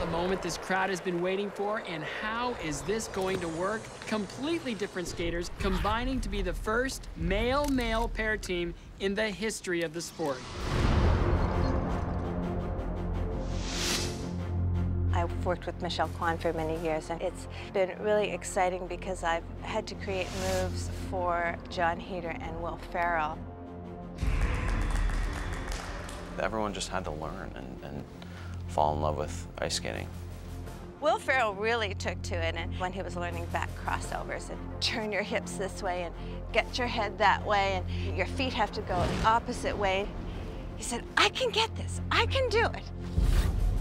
moment this crowd has been waiting for, and how is this going to work? Completely different skaters combining to be the first male-male pair team in the history of the sport. I've worked with Michelle Kwan for many years, and it's been really exciting because I've had to create moves for Jon Heder and Will Ferrell. Everyone just had to learn and fall in love with ice skating. Will Ferrell really took to it, and when he was learning back crossovers and turn your hips this way and get your head that way and your feet have to go the opposite way, he said, I can get this, I can do it.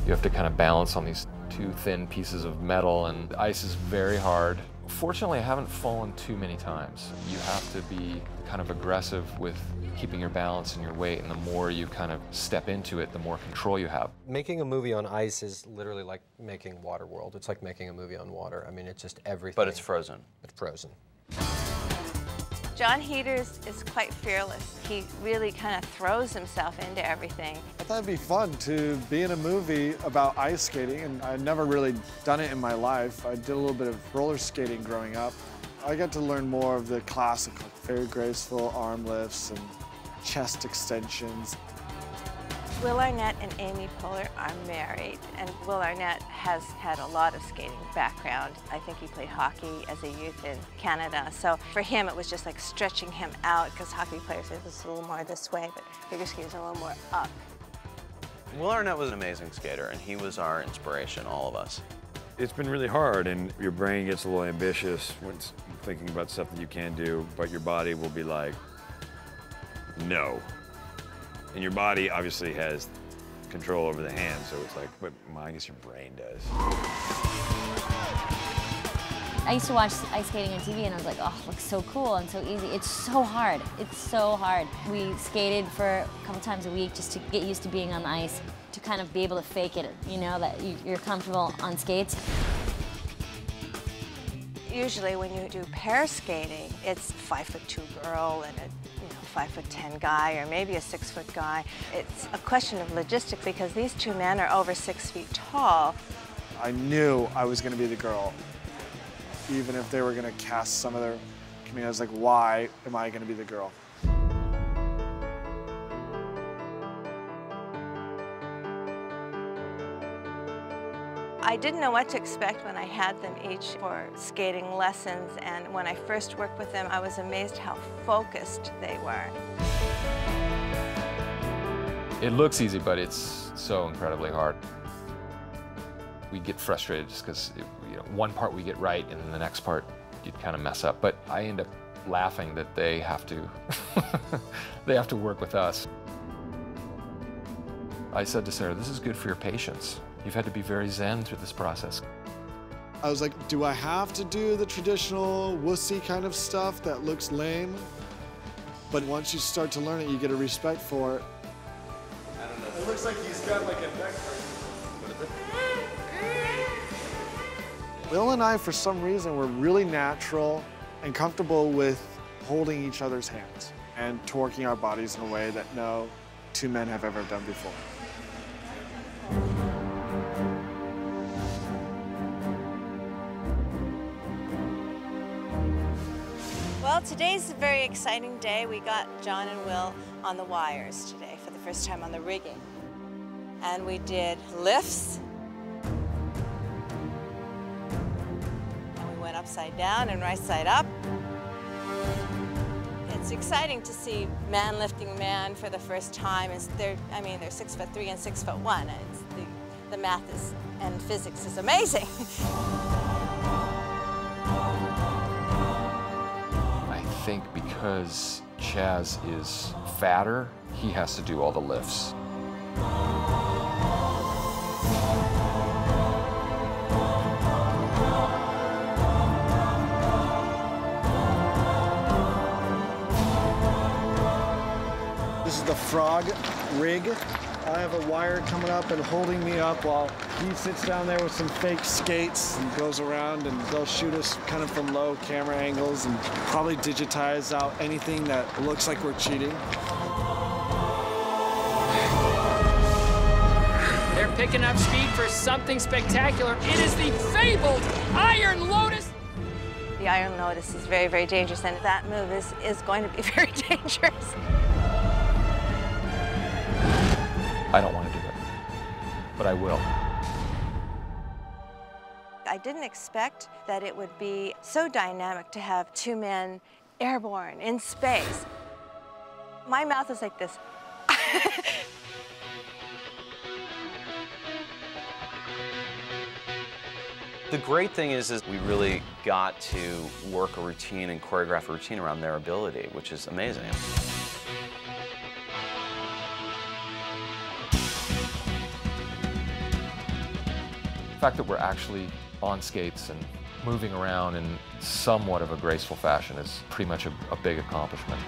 You have to kind of balance on these two thin pieces of metal, and the ice is very hard. Fortunately, I haven't fallen too many times. You have to be kind of aggressive with keeping your balance and your weight, and the more you kind of step into it, the more control you have. Making a movie on ice is literally like making Waterworld. It's like making a movie on water. I mean, it's just everything. But it's frozen. It's frozen. Jon Heder is quite fearless. He really kind of throws himself into everything. I thought it'd be fun to be in a movie about ice skating, and I'd never really done it in my life. I did a little bit of roller skating growing up. I got to learn more of the classic, very graceful arm lifts and chest extensions. Will Arnett and Amy Poehler are married, and Will Arnett has had a lot of skating background. I think he played hockey as a youth in Canada, so for him it was just like stretching him out, because hockey players are just a little more this way, but figure skaters are a little more up. Will Arnett was an amazing skater, and he was our inspiration, all of us. It's been really hard, and your brain gets a little ambitious when it's thinking about stuff that you can do, but your body will be like, no. And your body obviously has control over the hand, so it's like, but I guess your brain does. I used to watch ice skating on TV and I was like, oh, it looks so cool and so easy. It's so hard. It's so hard. We skated for a couple times a week just to get used to being on the ice, to kind of be able to fake it, you know, that you're comfortable on skates. Usually when you do pair skating, it's a 5'2" girl and a 5'10" guy, or maybe a 6' guy. It's a question of logistics because these two men are over 6 feet tall. I knew I was going to be the girl, even if they were going to cast some other comedian. I was like, why am I going to be the girl? I didn't know what to expect when I had them each for skating lessons, and when I first worked with them, I was amazed how focused they were. It looks easy, but it's so incredibly hard. We get frustrated just because one part we get right, and then the next part you kind of mess up. But I end up laughing that they have to, they have to work with us. I said to Sarah, this is good for your patience. You've had to be very zen through this process. I was like, do I have to do the traditional wussy kind of stuff that looks lame? But once you start to learn it, you get a respect for it. I don't know. It looks like he's got like a neck. Will and I, for some reason, were really natural and comfortable with holding each other's hands and torquing our bodies in a way that no two men have ever done before. Well, today's a very exciting day. We got Jon and Will on the wires today for the first time on the rigging. And we did lifts. And we went upside down and right side up. It's exciting to see man lifting man for the first time. They're 6'3" and 6'1". The math is, and physics is amazing. I think because Chaz is fatter, he has to do all the lifts. This is the frog rig. I have a wire coming up and holding me up while he sits down there with some fake skates and goes around, and they'll shoot us kind of from low camera angles and probably digitize out anything that looks like we're cheating. Their pick enough speed for something spectacular. It is the fabled Iron Lotus. The Iron Lotus is very, very dangerous, and that move is going to be very dangerous. I don't want to do it, but I will. I didn't expect that it would be so dynamic to have two men airborne in space. My mouth is like this. The great thing is we really got to work a routine and choreograph a routine around their ability, which is amazing. The fact that we're actually on skates and moving around in somewhat of a graceful fashion is pretty much a big accomplishment.